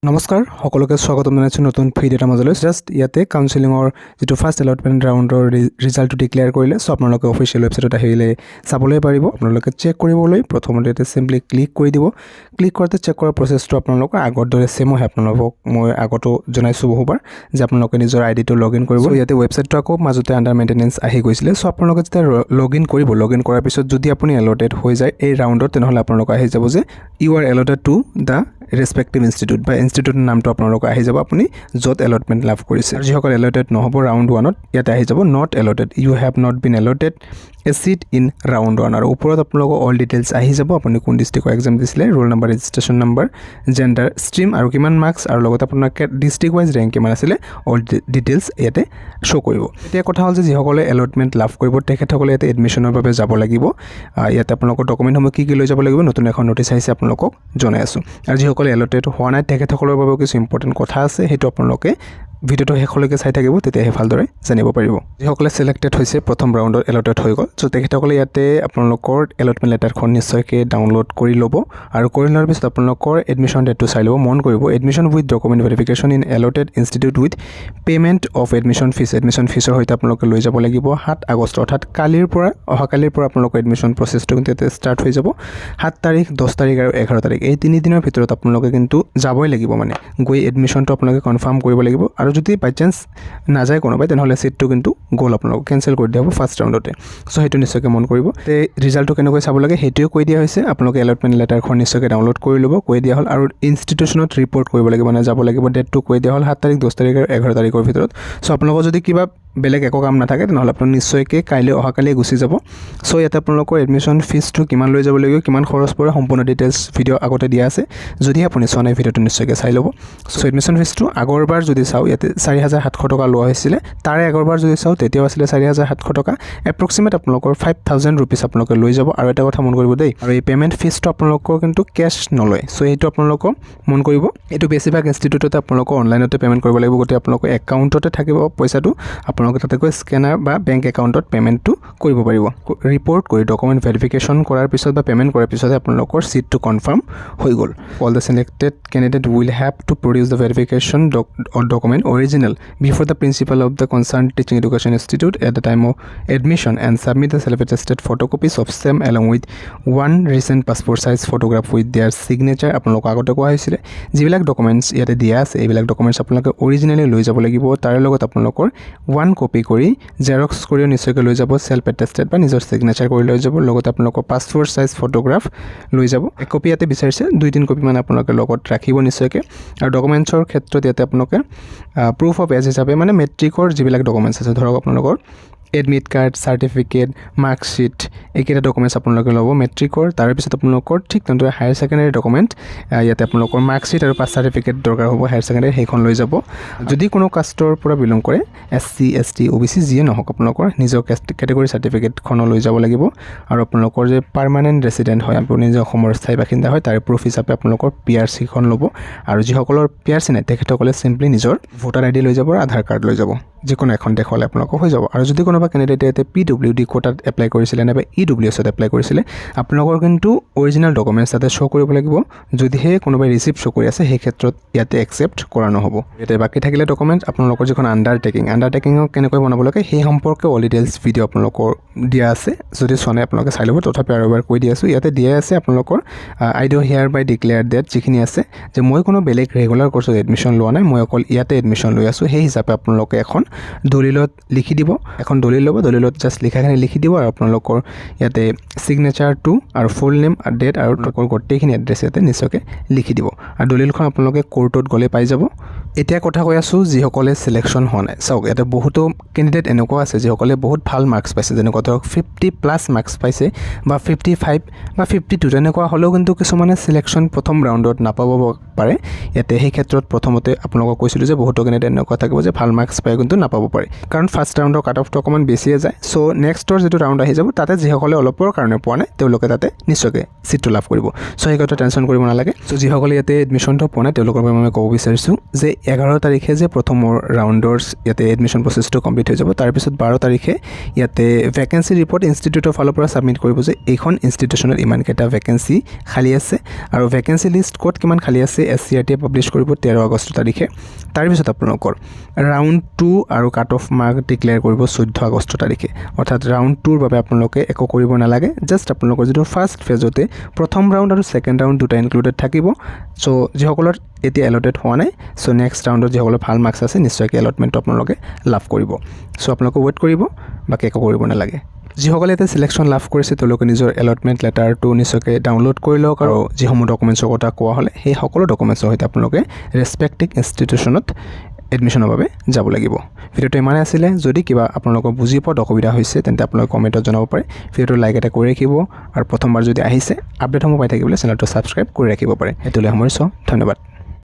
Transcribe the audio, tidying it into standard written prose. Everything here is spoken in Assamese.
নমস্কাৰ সকলোকে স্বাগতম জনাইছোঁ নতুন ভিডিঅ' এটা মাজলৈ জাষ্ট ইয়াতে কাউন্সেলিঙৰ যিটো ফাৰ্ষ্ট এলটমেণ্ট ৰাউণ্ডৰ ৰিজাল্টটো ডিক্লেয়াৰ কৰিলে চ' আপোনালোকে অফিচিয়েল ৱেবছাইটত আহিলে চাবলৈ পাৰিব আপোনালোকে চেক কৰিবলৈ প্ৰথমতে ইয়াতে চিম্পলি ক্লিক কৰি দিব ক্লিক কৰোঁতে চেক কৰাৰ প্ৰচেছটো আপোনালোকৰ আগৰ দৰে সেম হয় আপোনালোকক মই আগতো জনাইছোঁ বহুবাৰ যে আপোনালোকে নিজৰ আইডিটো লগ ইন কৰিব ইয়াতে ৱেবছাইটটো আকৌ মাজতে আণ্ডাৰ মেইনটেনেন্স আহি গৈছিলে চ' আপোনালোকে যেতিয়া লগ ইন কৰিব লগ ইন কৰাৰ পিছত যদি আপুনি এলটেড হৈ যায় এই ৰাউণ্ডত তেনেহ'লে আপোনালোক আহি যাব যে you are allotted to the respective institute বা ইনষ্টিটিউটৰ নামটো আপোনালোকৰ আহি যাব আপুনি য'ত এলটমেণ্ট লাভ কৰিছে আৰু যিসকল এলটেড নহ'ব ৰাউণ্ড 1ত ইয়াতে আহি যাব not allotted you have not been allotted a seat in round 1 আৰু ওপৰত আপোনালোকৰ অল ডিটেইলছ আহি যাব আপুনি কোন ডিষ্ট্ৰিক্টৰ এক্সাম দিছিলে roll number registration number gender stream আৰু কিমান মাৰ্কছ আৰু লগতে আপোনাৰ ডিষ্ট্ৰিক্ট ৱাইজ ৰেংক কিমান আছিলে অল ডিটেইলছ ইয়াতে শ্ব' কৰিব এতিয়া কথা হ'ল যে যিসকলে এলটমেণ্ট লাভ কৰিব তেখেতসকলে ইয়াতে এডমিশ্যনৰ বাবে যাব লাগিব ইয়াতে আপোনালোকৰ ডকুমেণ্টসমূহ কি কি লৈ যাব লাগিব নতুন এখন নটিছ আহিছে আপোনালোকক জনাই আছোঁ আৰু যিসকলে এলটেড হোৱা নাই তেখেতসকলৰ বাবে কিছু ইম্পৰ্টেণ্ট কথা আছে সেইটো আপোনালোকে ভিডিঅ'টো শেষলৈকে চাই থাকিব তেতিয়াহে ভালদৰে জানিব পাৰিব যিসকলে ছিলেক্টেড হৈছে প্ৰথম ৰাউণ্ডত এলটেড হৈ গ'ল চ' তেখেতসকলে ইয়াতে আপোনালোকৰ এলটমেণ্ট লেটাৰখন নিশ্চয়কৈ ডাউনলোড কৰি ল'ব আৰু কৰি লোৱাৰ পিছত আপোনালোকৰ এডমিশ্যন ডেটটো চাই ল'ব মন কৰিব admission with document verification in allotted institute with payment of admission ফিছৰ সৈতে আপোনালোকে লৈ যাব লাগিব 7 আগষ্ট অৰ্থাৎ অহাকালিৰ পৰা আপোনালোকৰ এডমিশ্যন প্ৰচেছটো কিন্তু ইয়াতে ষ্টাৰ্ট হৈ যাব 7 তাৰিখ 10 তাৰিখ আৰু 11 তাৰিখ এই 3 দিনৰ ভিতৰত আপোনালোকে কিন্তু যাবই লাগিব মানে গৈ এডমিশ্যনটো আপোনালোকে কনফাৰ্ম কৰিব লাগিব আৰু যদি বাই চান্স নাযায় কোনোবাই তেনেহ'লে চিটটো কিন্তু গ'ল আপোনালোক কেঞ্চেল কৰি দিয়া হ'ব ফাৰ্ষ্ট ৰাউণ্ডতে চ' সেইটো নিশ্চয়কৈ মন কৰিব ৰিজাল্টটো কেনেকৈ চাব লাগে সেইটোৱে কৈ দিয়া হৈছে আপোনালোকে এলটমেণ্ট লেটাৰখন নিশ্চয়কৈ ডাউনলোড কৰি ল'ব কৈ দিয়া হ'ল আৰু ইনষ্টিটিউশ্যনত ৰিপৰ্ট কৰিব লাগিব মানে যাব লাগিব ডেটটো কৈ দিয়া হ'ল 7 তাৰিখ 10 তাৰিখ আৰু 11 তাৰিখৰ ভিতৰত চ' আপোনালোকৰ যদি কিবা বেলেগ একো কাম নাথাকে তেনেহ'লে আপোনালোক নিশ্চয়কৈ অহাকালিয়ে গুচি যাব চ' ইয়াতে আপোনালোকৰ এডমিশ্যন ফিজটো কিমান লৈ যাব লাগিব কিমান খৰচ পৰে সম্পূৰ্ণ ডিটেইলছ ভিডিঅ' আগতে দিয়া আছে যদি আপুনি চোৱা নাই ভিডিঅ'টো নিশ্চয়কৈ চাই ল'ব চ' এডমিশ্যন ফিজটো আগৰবাৰ যদি চাওঁ ইয়াতে 4,700 টকা লোৱা হৈছিলে তাৰে আগৰবাৰ যদি চাওঁ তেতিয়াও আছিলে 4,700 টকা এপ্ৰক্সিমেট আপোনালোকৰ 5,000 ৰুপিজ আপোনালোকে লৈ যাব আৰু এটা কথা মন কৰিব দেই আৰু এই পে'মেণ্ট ফিজটো আপোনালোকৰ কিন্তু কেছ নলয় চ' এইটো আপোনালোকক মন কৰিব এইটো বেছিভাগ ইনষ্টিটিউটতে আপোনালোকৰ অনলাইনতে পে'মেণ্ট কৰিব লাগিব গতিকে আপোনালোকৰ একাউণ্টতে থাকিব পইচাটো আপোনালোকে তাতে গৈ স্কেনাৰ বা বেংক একাউণ্টত পে'মেণ্টটো কৰিব পাৰিব ৰিপৰ্ট কৰি ডকুমেণ্ট ভেৰিফিকেশ্যন কৰাৰ পিছত বা পে'মেণ্ট কৰাৰ পিছতহে আপোনালোকৰ চিটটো কনফাৰ্ম হৈ গ'ল all the selected candidate will have to produce the verification document original before the principal of the concerned teaching education institute at the time of admission and submit the self-attested photocopies of same along with one recent passport size photograph with their signature আপোনালোক আগতে কোৱা হৈছিলে যিবিলাক ডকুমেণ্টছ ইয়াতে দিয়া আছে এইবিলাক ডকুমেণ্টছ আপোনালোকে অৰিজিনেলি লৈ যাব লাগিব তাৰে লগত আপোনালোকৰ 1 কপি কৰি জেৰক্স কৰিও নিশ্চয়কৈ লৈ যাব সেল্ফ এটেষ্টেড বা নিজৰ সিগনেচাৰ কৰি লৈ যাব লগত আপোনালোকৰ পাছপোৰ্ট সাইজ ফটোগ্ৰাফ লৈ যাব এক কপি ইয়াতে বিচাৰিছে 2-3 কপি মান আপোনালোকে লগত ৰাখিব নিশ্চয়কৈ আৰু ডকুমেণ্টছৰ ক্ষেত্ৰত ইয়াতে আপোনালোকে প্ৰুফ অফ এজ হিচাপে মানে মেট্ৰিকৰ যিবিলাক ডকুমেণ্টছ আছে ধৰক আপোনালোকৰ এডমিট কাৰ্ড চাৰ্টিফিকেট মাৰ্কশ্বিট এইকেইটা ডকুমেণ্টছ আপোনালোকে ল'ব মেট্ৰিকৰ তাৰপিছত আপোনালোকৰ ঠিক তেনেদৰে হায়াৰ ছেকেণ্ডেৰী ডকুমেণ্ট ইয়াতে আপোনালোকৰ মাৰ্কশ্বিট আৰু পাছ চাৰ্টিফিকেট দৰকাৰ হ'ব হায়াৰ ছেকেণ্ডেৰী সেইখন লৈ যাব যদি কোনো কাষ্টৰ পৰা বিলং কৰে SC ST OBC যিয়ে নহওক আপোনালোকৰ নিজৰ কেটেগৰী চাৰ্টিফিকেটখন লৈ যাব লাগিব আৰু আপোনালোকৰ যে পাৰ্মানেণ্ট ৰেচিডেণ্ট হয় আপুনি যে অসমৰ স্থায়ী বাসিন্দা হয় তাৰে প্ৰুফ হিচাপে আপোনালোকৰ PRCখন ল'ব আৰু যিসকলৰ PRC নাই তেখেতসকলে চিম্পলি নিজৰ ভোটাৰ ID লৈ যাব আৰু আধাৰ কাৰ্ড লৈ যাব যিকোনো এখন দেখুৱালে আপোনালোকৰ হৈ যাব আৰু যদি কোনোবা কেণ্ডিডেটে ইয়াতে PWD কোটাত এপ্লাই কৰিছিলে নাইবা EWSত এপ্লাই কৰিছিলে আপোনালোকৰ কিন্তু অৰিজিনেল ডকুমেণ্টছ তাতে শ্ব' কৰিব লাগিব যদিহে কোনোবাই ৰিচিপ্ট শ্ব' কৰি আছে সেই ক্ষেত্ৰত ইয়াতে একচেপ্ট কৰা নহ'ব ইয়াতে বাকী থাকিলে ডকুমেণ্টছ আপোনালোকৰ যিখন আণ্ডাৰটেকিঙক কেনেকৈ বনাব লাগে সেই সম্পৰ্কে অল ডিটেইলছ ভিডিঅ' আপোনালোকৰ দিয়া আছে যদি চোৱা নাই আপোনালোকে চাই ল'ব তথাপি আৰু এবাৰ কৈ দি আছোঁ ইয়াতে দিয়াই আছে আপোনালোকৰ I do hereby declare date যিখিনি আছে যে মই কোনো বেলেগ ৰেগুলাৰ কোৰ্চত এডমিশ্যন লোৱা নাই মই অকল ইয়াতে এডমিশ্যন লৈ আছোঁ সেই হিচাপে আপোনালোকে এখন দলিলত লিখি দিব এখন দলিল ল'ব দলিলত জাষ্ট লিখাখিনি লিখি দিব আৰু আপোনালোকৰ ইয়াতে ছিগনেচাৰটো আৰু ফুল নেম আৰু ডেট আৰু গোটেইখিনি এড্ৰেছ ইয়াতে নিশ্চয়কৈ লিখি দিব আৰু দলিলখন আপোনালোকে কোৰ্টত গ'লে পাই যাব এতিয়া কথা কৈ আছোঁ যিসকলে ছিলেকশ্যন হোৱা নাই চাওক ইয়াতে বহুতো কেণ্ডিডেট এনেকুৱা আছে যিসকলে বহুত ভাল মাৰ্কছ পাইছে যেনেকুৱা ধৰক 50+ মাৰ্কছ পাইছে বা 55 বা 52 তেনেকুৱা হ'লেও কিন্তু কিছুমানে ছিলেকশ্যন প্ৰথম ৰাউণ্ডত নাপাব পাৰে ইয়াতে সেই ক্ষেত্ৰত প্ৰথমতে আপোনালোকক কৈছিলোঁ যে বহুতো কেণ্ডিডেট এনেকুৱা থাকিব যে ভাল মাৰ্কছ পাই কিন্তু নাপাব পাৰে কাৰণ ফাৰ্ষ্ট ৰাউণ্ডৰ কাট অফটো অকণমান বেছিয়ে যায় চ' নেক্সটৰ যিটো ৰাউণ্ড আহি যাব তাতে যিসকলে অলপৰ কাৰণে পোৱা নাই তেওঁলোকে তাতে নিশ্চয়কৈ চিটটো লাভ কৰিব চ' সেই কথা টেনশ্যন কৰিব নালাগে চ' যিসকলে ইয়াতে এডমিশ্যনটো পোৱা নাই তেওঁলোকৰ বাবে মই ক'ব বিচাৰিছোঁ যে 11 তাৰিখে যে প্ৰথমৰ ৰাউণ্ডৰ ইয়াতে এডমিশ্যন প্ৰচেছটো কমপ্লিট হৈ যাব তাৰপিছত 12 তাৰিখে ইয়াতে ভেকেঞ্চি ৰিপৰ্ট ইনষ্টিটিউটৰ ফালৰ পৰা ছাবমিট কৰিব যে এইখন ইনষ্টিটিউশ্যনত ইমানকেইটা ভেকেঞ্চি খালী আছে আৰু ভেকেঞ্চি লিষ্ট ক'ত কিমান খালী আছে SCRT পাব্লিছ কৰিব 13 আগষ্ট তাৰিখে তাৰপিছত আপোনালোকৰ ৰাউণ্ড 2 আৰু কাট অফ মাৰ্ক ডিক্লেয়াৰ কৰিব 14 আগষ্ট তাৰিখে অৰ্থাৎ ৰাউণ্ড 2ৰ বাবে আপোনালোকে একো কৰিব নালাগে জাষ্ট আপোনালোকৰ যিটো ফাৰ্ষ্ট ফেজতে প্ৰথম ৰাউণ্ড আৰু ছেকেণ্ড ৰাউণ্ড দুটা ইনক্লুডেড থাকিব সো যিসকলৰ এতিয়া এলটেড হোৱা নাই সো নেক্সট ৰাউণ্ডত যিসকলৰ ভাল মাৰ্কছ আছে নিশ্চয়কৈ এলটমেণ্টটো আপোনালোকে লাভ কৰিব সো আপোনালোকে ৱেইট কৰিব বাকী একো কৰিব নালাগে যিসকলে এতিয়া সিলেকশ্যন লাভ কৰিছে তেওঁলোকে নিজৰ এলটমেণ্ট লেটাৰটো নিশ্চয়কৈ ডাউনলোড কৰি লওক আৰু যিসমূহ ডকুমেণ্টছৰ কথা কোৱা হ'লে সেই সকলো ডকুমেণ্টছৰ সৈতে আপোনালোকে ৰেছপেক্টিভ ইনষ্টিটিউশ্যনত এডমিশ্যনৰ বাবে যাব লাগিব ভিডিঅ'টো ইমানে আছিলে যদি কিবা আপোনালোকৰ বুজি পোৱাত অসুবিধা হৈছে তেন্তে আপোনালোকে কমেণ্টত জনাব পাৰে ভিডিঅ'টো লাইক এটা কৰি ৰাখিব আৰু প্ৰথমবাৰ যদি আহিছে আপডেটসমূহ পাই থাকিবলৈ চেনেলটো ছাবস্ক্ৰাইব কৰি ৰাখিব পাৰে এতিয়ালৈ সামৰিছোঁ ধন্যবাদ